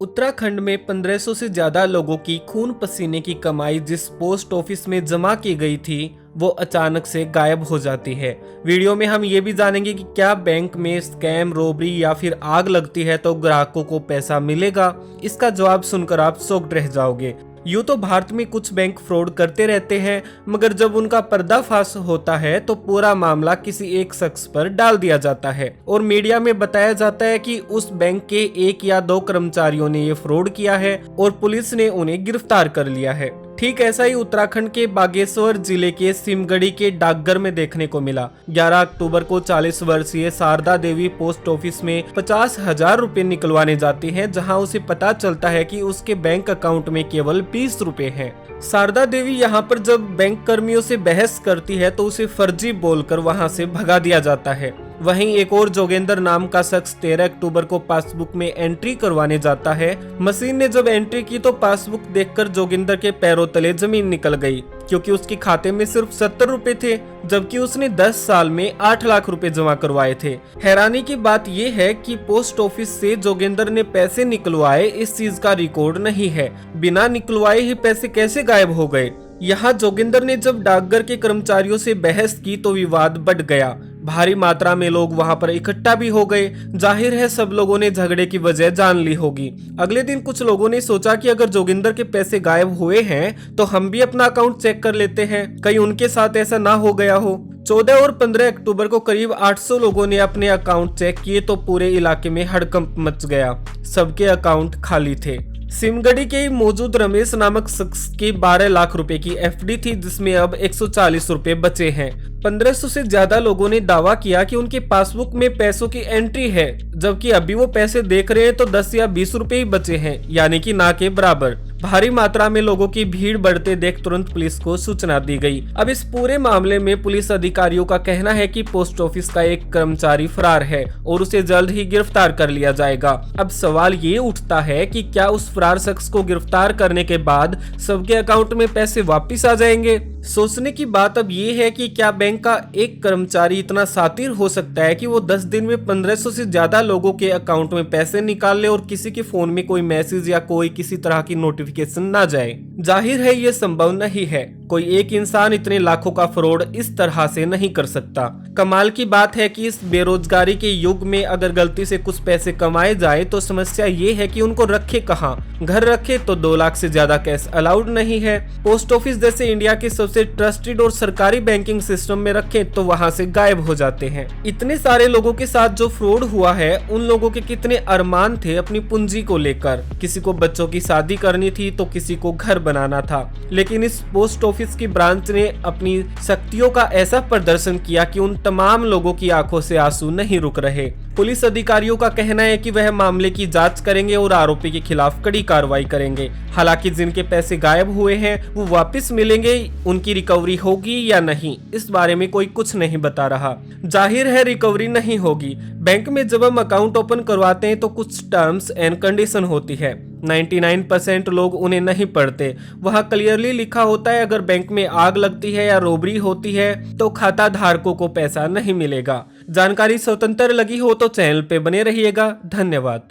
उत्तराखंड में 1500 से ज्यादा लोगों की खून पसीने की कमाई जिस पोस्ट ऑफिस में जमा की गई थी वो अचानक से गायब हो जाती है। वीडियो में हम ये भी जानेंगे कि क्या बैंक में स्कैम, रॉबरी या फिर आग लगती है तो ग्राहकों को पैसा मिलेगा। इसका जवाब सुनकर आप शॉक्ड रह जाओगे। यूँ तो भारत में कुछ बैंक फ्रॉड करते रहते हैं, मगर जब उनका पर्दाफाश होता है तो पूरा मामला किसी एक शख्स पर डाल दिया जाता है और मीडिया में बताया जाता है कि उस बैंक के 1 या 2 कर्मचारियों ने ये फ्रॉड किया है और पुलिस ने उन्हें गिरफ्तार कर लिया है। ठीक ऐसा ही उत्तराखंड के बागेश्वर जिले के सिमगढ़ी के डाकघर में देखने को मिला। 11 अक्टूबर को 40 वर्षीय शारदा देवी पोस्ट ऑफिस में 50,000 रुपए निकलवाने जाती हैं, जहां उसे पता चलता है कि उसके बैंक अकाउंट में केवल 20 रुपए हैं। शारदा देवी यहां पर जब बैंक कर्मियों से बहस करती है तो उसे फर्जी बोलकर वहां से भगा दिया जाता है। वहीं एक और जोगेंद्र नाम का शख्स 13 अक्टूबर को पासबुक में एंट्री करवाने जाता है। मशीन ने जब एंट्री की तो पासबुक देखकर जोगेंद्र के पैरों तले जमीन निकल गई, क्योंकि उसके खाते में सिर्फ 70 रुपए थे, जबकि उसने 10 साल में 8 लाख रुपए जमा करवाए थे। हैरानी की बात यह है कि पोस्ट ऑफिस से जोगेंद्र ने पैसे निकलवाए इस चीज का रिकॉर्ड नहीं है। बिना निकलवाए ही पैसे कैसे गायब हो गए? यहाँ जोगिंदर ने जब डाकघर के कर्मचारियों से बहस की तो विवाद बढ़ गया। भारी मात्रा में लोग वहां पर इकट्ठा भी हो गए। जाहिर है सब लोगों ने झगड़े की वजह जान ली होगी। अगले दिन कुछ लोगों ने सोचा कि अगर जोगिंदर के पैसे गायब हुए हैं तो हम भी अपना अकाउंट चेक कर लेते हैं, कहीं उनके साथ ऐसा ना हो गया हो। 14 और 15 अक्टूबर को करीब 800 लोगों ने अपने अकाउंट चेक किए तो पूरे इलाके में हड़कंप मच गया। सबके अकाउंट खाली थे। सिमगढ़ी के मौजूद रमेश नामक शख्स की 12 लाख रुपए की एफडी थी, जिसमें अब 140 रुपए बचे हैं। 1500 से ज्यादा लोगों ने दावा किया कि उनके पासबुक में पैसों की एंट्री है, जबकि अभी वो पैसे देख रहे हैं तो 10 या 20 रुपए ही बचे हैं, यानी कि ना के बराबर। भारी मात्रा में लोगों की भीड़ बढ़ते देख तुरंत पुलिस को सूचना दी गई। अब इस पूरे मामले में पुलिस अधिकारियों का कहना है कि पोस्ट ऑफिस का एक कर्मचारी फरार है और उसे जल्द ही गिरफ्तार कर लिया जाएगा। अब सवाल ये उठता है कि क्या उस फरार शख्स को गिरफ्तार करने के बाद सबके अकाउंट में पैसे वापिस आ जाएंगे? सोचने की बात अब ये है कि क्या बैंक का एक कर्मचारी इतना शातिर हो सकता है कि वो 10 दिन में 1500 से ज्यादा लोगों के अकाउंट में पैसे निकाल ले और किसी के फोन में कोई मैसेज या कोई किसी तरह की नोटिफिकेशन ना जाए? जाहिर है ये संभव नहीं है। कोई एक इंसान इतने लाखों का फ्रॉड इस तरह से नहीं कर सकता। कमाल की बात है कि इस बेरोजगारी के युग में अगर गलती से कुछ पैसे कमाए जाए तो समस्या ये है कि उनको रखे कहाँ? घर रखे तो 2 लाख से ज्यादा कैश अलाउड नहीं है। पोस्ट ऑफिस जैसे इंडिया के सबसे ट्रस्टेड और सरकारी बैंकिंग सिस्टम में रखे तो वहां से गायब हो जाते हैं। इतने सारे लोगों के साथ जो फ्रॉड हुआ है, उन लोगों के कितने अरमान थे अपनी पूंजी को लेकर। किसी को बच्चों की शादी करनी थी तो किसी को घर बनाना था, लेकिन इस पोस्ट ऑफिस की ब्रांच ने अपनी शक्तियों का ऐसा प्रदर्शन किया कि उन तमाम लोगों की आंखों से आंसू नहीं रुक रहे। पुलिस अधिकारियों का कहना है कि वह मामले की जांच करेंगे और आरोपी के खिलाफ कड़ी कार्रवाई करेंगे। हालांकि जिनके पैसे गायब हुए हैं वो वापस मिलेंगे, उनकी रिकवरी होगी या नहीं, इस बारे में कोई कुछ नहीं बता रहा। जाहिर है रिकवरी नहीं होगी। बैंक में जब हम अकाउंट ओपन करवाते हैं तो कुछ टर्म्स एंड कंडीशन होती है। 99% लोग उन्हें नहीं पढ़ते। वहाँ क्लियरली लिखा होता है अगर बैंक में आग लगती है या रॉबरी होती है तो खाता धारकों को पैसा नहीं मिलेगा। जानकारी स्वतंत्र लगी हो तो चैनल पे बने रहिएगा। धन्यवाद।